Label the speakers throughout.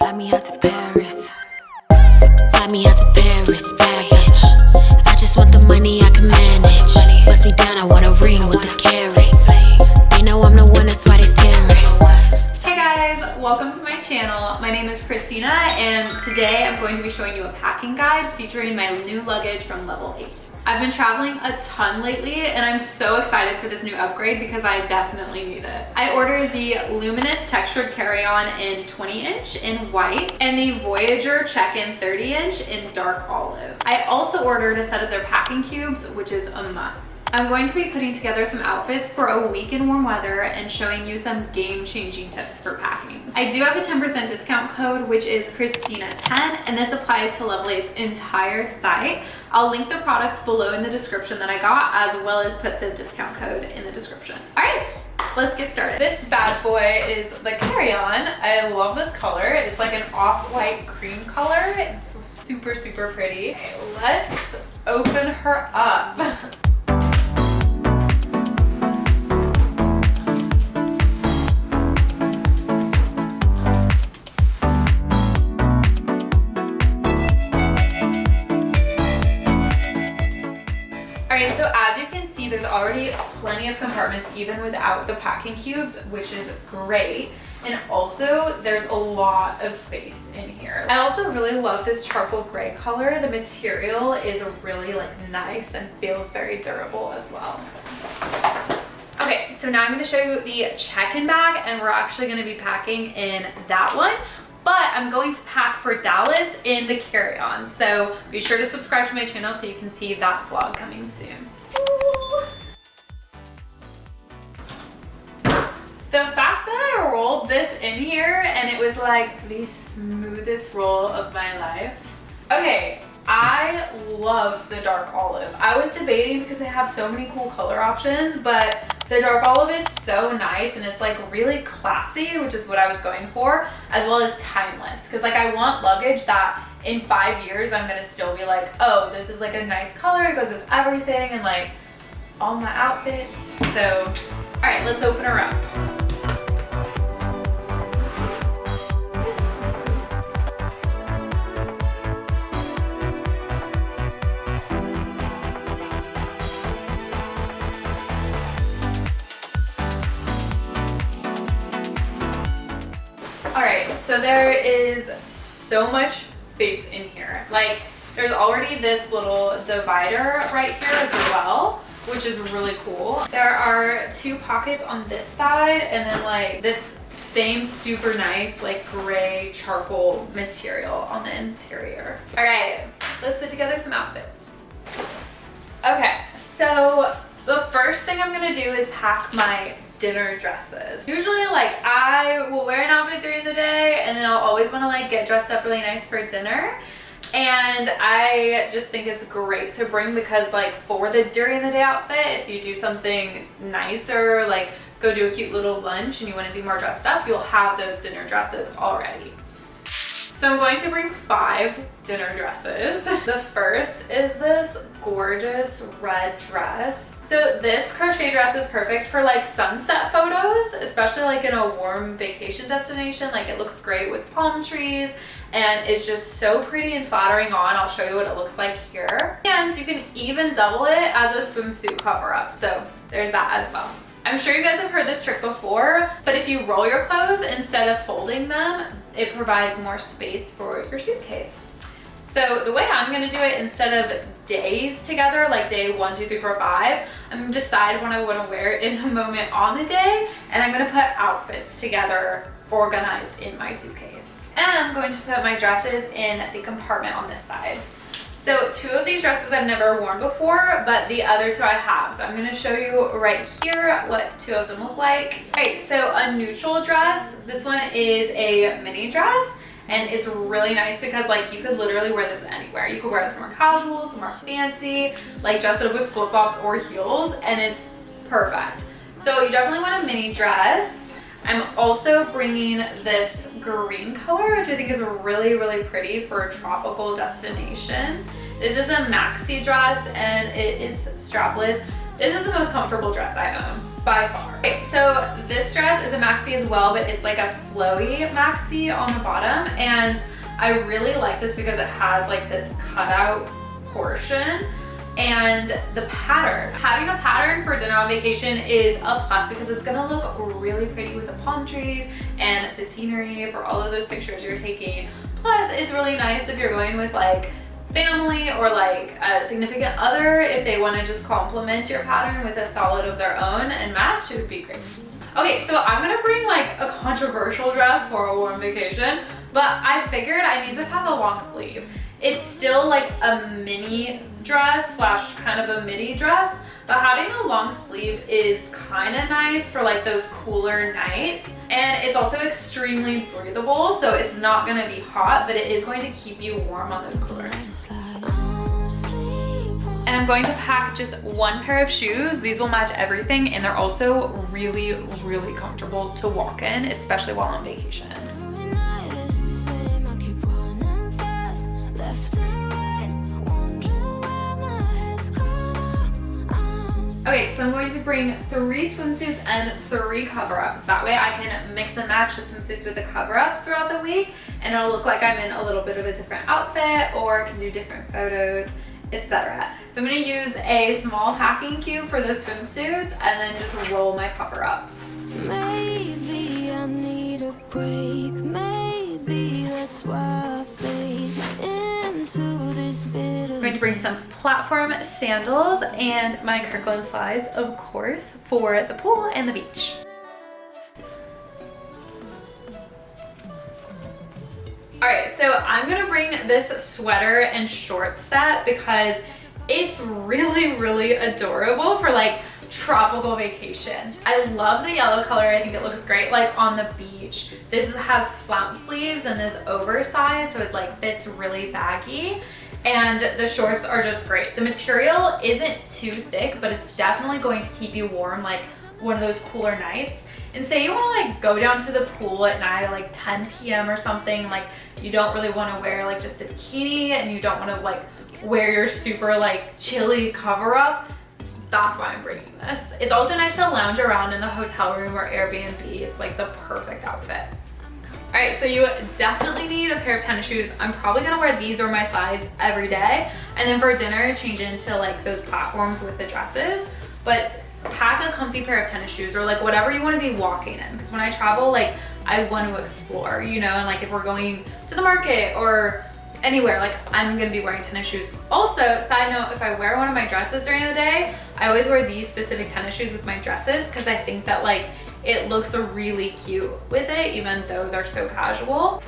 Speaker 1: Fly me out to Paris. Fly me out to Paris, bad bitch. I just want the money I can manage. Bust me down, I want a ring with the carrots. They know I'm the one, that's why they staring.
Speaker 2: Hey guys, welcome to my channel. My name is Christina and today I'm going to be showing you a packing guide featuring my new luggage from Level 8. I've been traveling a ton lately and I'm so excited for this new upgrade because I definitely need it. I ordered the luminous textured carry-on in 20-inch in white and the Voyager check-in 30-inch in dark olive. I also ordered a set of their packing cubes, which is a must. I'm going to be putting together some outfits for a week in warm weather and showing you some game-changing tips for packing. I do have a 10% discount code, which is Christina10, and this applies to Level 8's entire site. I'll link the products below in the description that I got, as well as put the discount code in the description. All right, let's get started. This bad boy is the carry-on. I love this color. It's like an off-white cream color. It's super, super pretty. Okay, let's open her up. Alright, so as you can see, there's already plenty of compartments even without the packing cubes, which is great. And also, there's a lot of space in here. I also really love this charcoal gray color. The material is really nice and feels very durable as well. Okay, so now I'm going to show you the check-in bag, and we're actually going to be packing in that one. But I'm going to pack for Dallas in the carry-on. So be sure to subscribe to my channel so you can see that vlog coming soon. Ooh. The fact that I rolled this in here and it was like the smoothest roll of my life. Okay, I love the dark olive. I was debating because they have so many cool color options, but the dark olive is so nice and it's like really classy, which is what I was going for, as well as timeless. Because like I want luggage that in 5 years I'm gonna still be like, oh, this is like a nice color, it goes with everything and like all my outfits. So, all right, let's open her up. Alright, so there is so much space in here. Like, there's already this little divider right here as well, which is really cool. There are 2 pockets on this side and then like this same super nice like gray charcoal material on the interior. Alright, let's put together some outfits. Okay, so the first thing I'm gonna do is pack my dinner dresses. Usually like I will wear an outfit during the day and then I'll always want to like get dressed up really nice for dinner, and I just think it's great to bring because like for the during the day outfit, if you do something nicer like go do a cute little lunch and you want to be more dressed up, you'll have those dinner dresses already. So I'm going to bring 5 dinner dresses. The first is this gorgeous red dress. So this crochet dress is perfect for like sunset photos, especially like in a warm vacation destination. Like it looks great with palm trees and it's just so pretty and flattering on. I'll show you what it looks like here. And you can even double it as a swimsuit cover up. So there's that as well. I'm sure you guys have heard this trick before, but if you roll your clothes instead of folding them, it provides more space for your suitcase. So the way I'm gonna do it, instead of days together, like day 1, 2, 3, 4, 5, I'm gonna decide when I wanna wear it in the moment on the day, and I'm gonna put outfits together organized in my suitcase. And I'm going to put my dresses in the compartment on this side. So 2 of these dresses I've never worn before, but the other 2 I have. So I'm gonna show you right here what 2 of them look like. All right, so a neutral dress. This one is a mini dress and it's really nice because like you could literally wear this anywhere. You could wear it somewhere casual, somewhere fancy, like dress it up with flip-flops or heels, and it's perfect. So you definitely want a mini dress. I'm also bringing this green color, which I think is really, really pretty for a tropical destination. This is a maxi dress and it is strapless. This is the most comfortable dress I own. by far. Okay, so this dress is a maxi as well, but it's like a flowy maxi on the bottom, and I really like this because it has like this cutout portion. And the pattern, having a pattern for dinner on vacation is a plus because it's gonna look really pretty with the palm trees and the scenery for all of those pictures you're taking. Plus, it's really nice if you're going with like family or like a significant other, if they wanna just complement your pattern with a solid of their own and match, it would be great. Okay, so I'm gonna bring like a controversial dress for a warm vacation, but I figured I need to have a long sleeve. It's still like a mini dress slash kind of a midi dress, but having a long sleeve is kind of nice for like those cooler nights. And it's also extremely breathable, so it's not gonna be hot, but it is going to keep you warm on those cooler nights. And I'm going to pack just one pair of shoes. These will match everything, and they're also really, really comfortable to walk in, especially while on vacation. Okay, so I'm going to bring 3 swimsuits and 3 cover-ups. That way I can mix and match the swimsuits with the cover-ups throughout the week, and it'll look like I'm in a little bit of a different outfit, or can do different photos, etc. So I'm gonna use a small packing cube for the swimsuits and then just roll my cover-ups.
Speaker 3: Maybe I need a break, maybe that's why I fade into this bit of
Speaker 2: I'm going to bring some platform sandals and my Kirkland slides, of course, for the pool and the beach. All right, so I'm gonna bring this sweater and shorts set because it's really, really adorable for like tropical vacation. I love the yellow color. I think it looks great like on the beach. This has flounce sleeves and is oversized, so it like fits really baggy. And the shorts are just great. The material isn't too thick, but it's definitely going to keep you warm like one of those cooler nights. And say you want to like go down to the pool at night at like 10 p.m. or something, like you don't really want to wear like just a bikini and you don't want to like wear your super like chilly cover up. That's why I'm bringing this. It's also nice to lounge around in the hotel room or Airbnb. It's like the perfect outfit. All right, so you definitely need a pair of tennis shoes. I'm probably gonna wear these or my slides every day. And then for dinner, change into like those platforms with the dresses. But pack a comfy pair of tennis shoes or like whatever you want to be walking in, because when I travel, like I want to explore, you know, and like if we're going to the market or anywhere, like I'm gonna be wearing tennis shoes. Also, side note, if I wear one of my dresses during the day, I always wear these specific tennis shoes with my dresses because I think that like it looks really cute with it, even though they're so casual.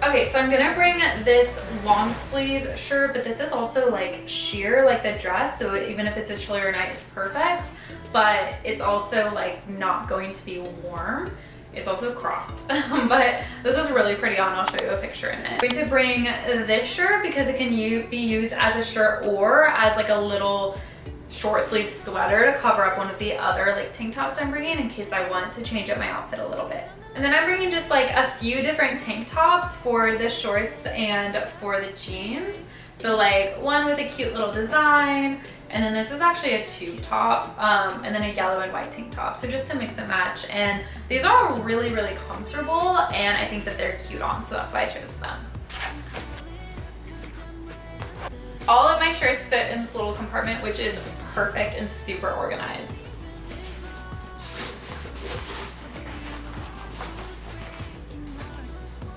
Speaker 2: Okay, so I'm gonna bring this long sleeve shirt, but this is also like sheer like the dress, so even if it's a chillier night, it's perfect, but it's also like not going to be warm. It's also cropped, but this is really pretty on. I'll show you a picture in it. I'm going to bring this shirt because it can be used as a shirt or as like a little short sleeve sweater to cover up one of the other like tank tops I'm bringing in case I want to change up my outfit a little bit. And then I'm bringing just like a few different tank tops for the shorts and for the jeans. So like one with a cute little design, and then this is actually a tube top, and then a yellow and white tank top. So just to mix and match. And these are really, really comfortable, and I think that they're cute on, so that's why I chose them. All of my shirts fit in this little compartment, which is perfect and super organized.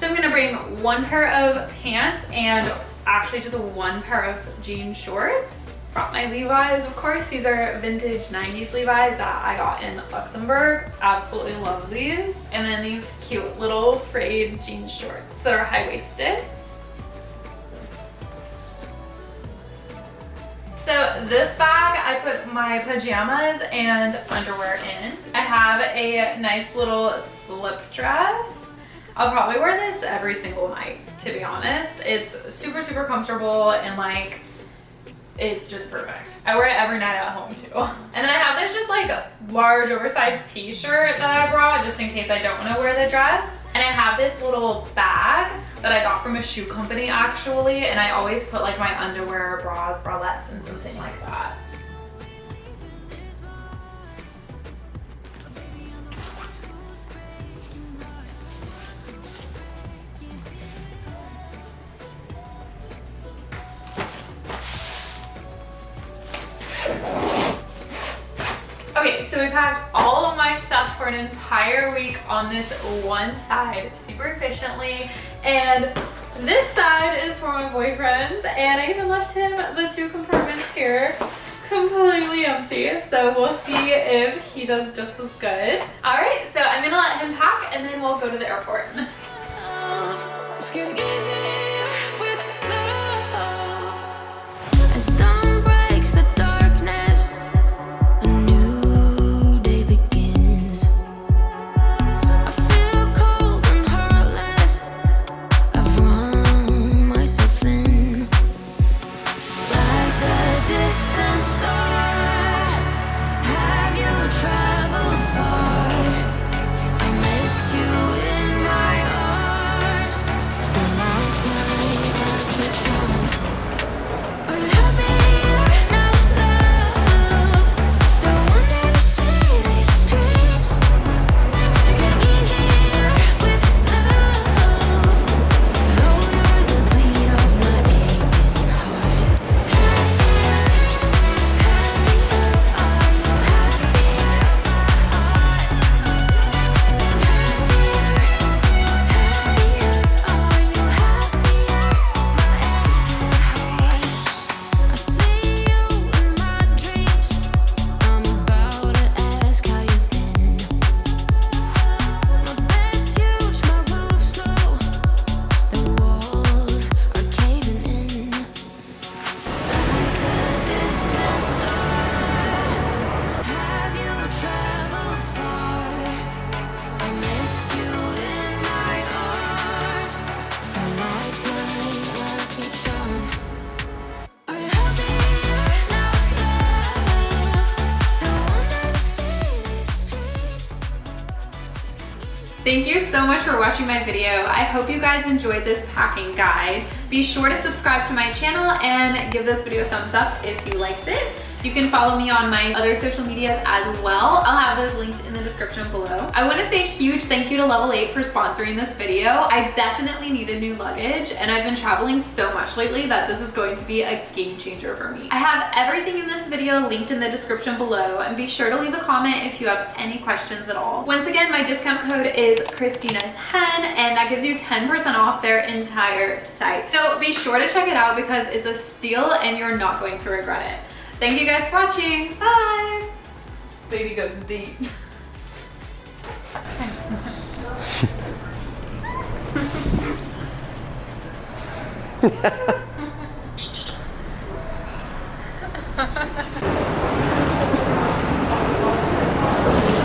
Speaker 2: So I'm gonna bring one pair of pants and actually just one pair of jean shorts. Brought my Levi's, of course. These are vintage 90s Levi's that I got in Luxembourg. Absolutely love these. And then these cute little frayed jean shorts that are high-waisted. So this bag, I put my pajamas and underwear in. I have a nice little slip dress. I'll probably wear this every single night, to be honest. It's super, super comfortable and like, it's just perfect. I wear it every night at home too. And then I have this just like large oversized t-shirt that I brought just in case I don't want to wear the dress. And I have this little bag that I got from a shoe company actually, and I always put like my underwear, bras, bralettes, and something like that. packed all of my stuff for an entire week on this one side super efficiently. And this side is for my boyfriend, and I even left him the 2 compartments here completely empty. So we'll see if he does just as good. All right, so I'm gonna let him pack and then we'll go to the airport.
Speaker 3: It's getting easier with love. As dawn breaks the darkness, a new day begins. I feel cold and heartless. I've run myself thin, like the distant star. Have you traveled far? I miss you in my arms. Like my reflection. Are you happier now, love? Still wander the city streets. It's getting easier with love. Though you're the beat of my aching heart. Happier, happier. Are you happier? Happier, happier. Are you happier? I see you in my dreams. I'm about to ask how you've been. My bed's huge, my roof's low. The walls are caving in, like a distant star. Have you traveled far? I miss you in my arms, like my lucky charm. Are you happier now, love? Still wander the city streets.
Speaker 2: Thank you so much for watching my video. I hope you guys enjoyed this packing guide. Be sure to subscribe to my channel and give this video a thumbs up if you liked it. You can follow me on my other social medias as well. I'll have those linked in the description below. I want to say a huge thank you to Level 8 for sponsoring this video. I definitely needed new luggage, and I've been traveling so much lately that this is going to be a game changer for me. I have everything in this video linked in the description below, and be sure to leave a comment if you have any questions at all. Once again, my discount code is Christina10, and that gives you 10% off their entire site. So be sure to check it out because it's a steal and you're not going to regret it. Thank you guys for watching. Bye. Baby goes deep.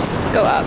Speaker 2: Let's go up.